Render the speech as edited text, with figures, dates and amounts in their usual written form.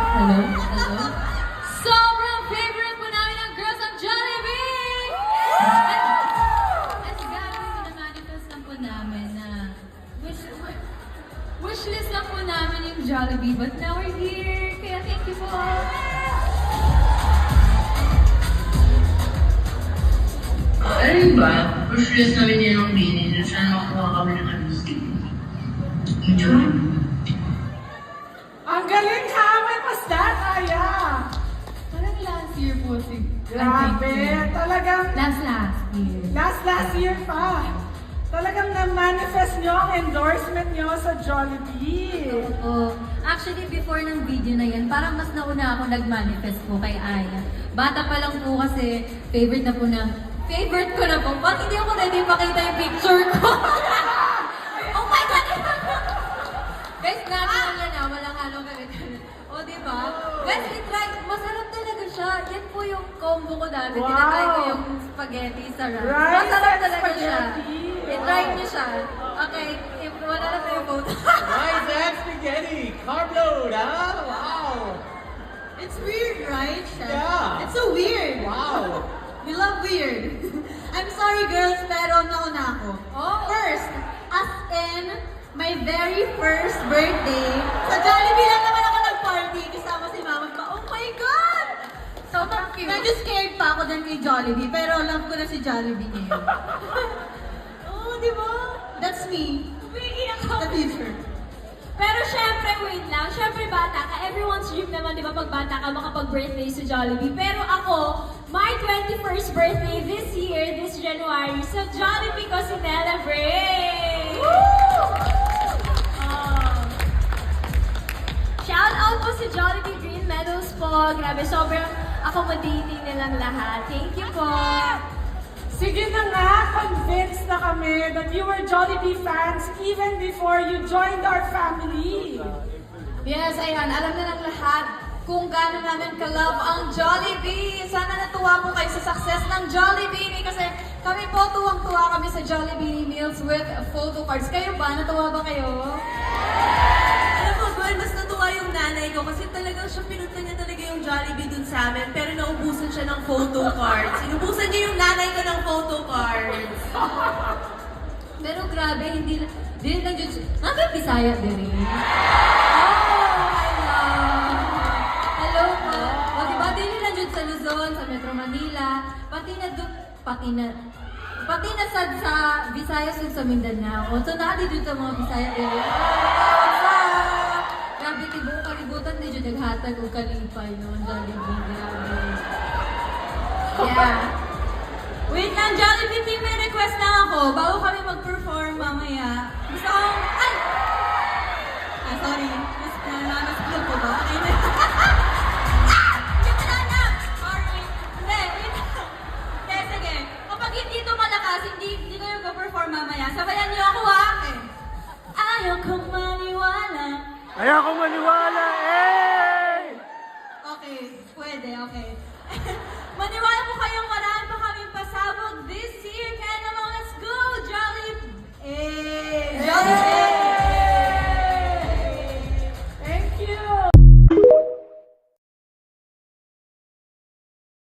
Hello? Hello? Sobrang favorite po namin ang girls ng Jollibee! At gagawin na-manifest lang po namin na wishlist lang po namin yung Jollibee, but now we're here! Kaya thank you po! Ano ba? Wishlist namin yan ng Bini, sana makuha kami ng amnesty. Enjoy! Ang galing ha! May pasdat, Aya! Parang last year po si... Grabe! Talagang Last year. last year pa. Talagang na-manifest nyo ang endorsement nyo sa Jollibee. Oo. Actually, before ng video na yan, parang mas nauna ako nag-manifest po kay Aya. Bata pa lang po kasi favorite ko na po. Bakit hindi ako ready pakita yung picture ko? Oh my God! Guys, natural na, walang halong galit-galit. O, diba? Guys, i-try. Masarap talaga siya. Yan po yung combo ko dati. Wow. Tinatry ko yung spaghetti sa rice. Rice Masarap and talaga siya. spaghetti. I-try niyo siya. Okay, wala na tayo vote. Rice and spaghetti, carb load, huh? Wow! It's weird, right, Chef? Yeah. It's so weird. Wow! We love weird. I'm sorry, girls, pero nauna ako. Oh. First, as in, my very first birthday, sa Jollibee lang naman ako nag-party kasama si Mama pa. Oh my God! So, medyo scared pa ako dyan kay Jollibee, pero love ko na si Jollibee ngayon. Oh, di ba? That's me. Umiiyak The future. Pero syempre, wait lang. Syempre, bata ka. Everyone's dream naman, di ba, pag bata ka, makapag-birthday sa Jollibee. Pero ako, my 21st birthday this year, this January, sa Jollibee ko sinelebrate! Shout out po si Jollibee Green Meadows po. Grabe, sobrang accommodating nilang lahat. Thank you po! Sige na nga, convinced na kami that you were Jollibee fans even before you joined our family. Yes, ayan. Alam na ng lahat kung gaano namin ka-love ang Jollibee. Sana natuwa po kayo sa success ng Jollibee kasi kami po tuwang-tuwa kami sa Jollibee meals with photo cards. Kayo ba? Natuwa ba kayo? Alam mo, Gwen, mas natuwa yung nanay ko kasi talagang siya pinunta niya talaga yung Jollibee dun sa amin pero naubusan siya ng photo cards. Inubusan niya yung nanay ko ng photo cards. Pero grabe, hindi lang dyan. Namin Bisaya din rin. Oh, I love. Hello po. O diba, din lang dyan sa Luzon, sa Metro Manila, pati na sa Visayas yun sa Mindanao. So, naadi dun sa mga Bisaya area. Grabe, tibong kalibutan din dyan naghatag o kalipay, no? Jollibee, grabe. Yeah. Wait lang, Jollibee team, may request lang ako. Bago kami mag-perform mamaya. Gusto kong... Ay! Ah, sorry. Nas-vlog ko ba? Ay, na. Sorry. Hindi, wait lang. Hindi, sige. Kapag hindi ito malakas, hindi kayo mag-perform mamaya. Sabayan niyo ako, ha? Ayaw kong maniwala. Ayaw ko maniwala, eh! Okay, pwede, okay.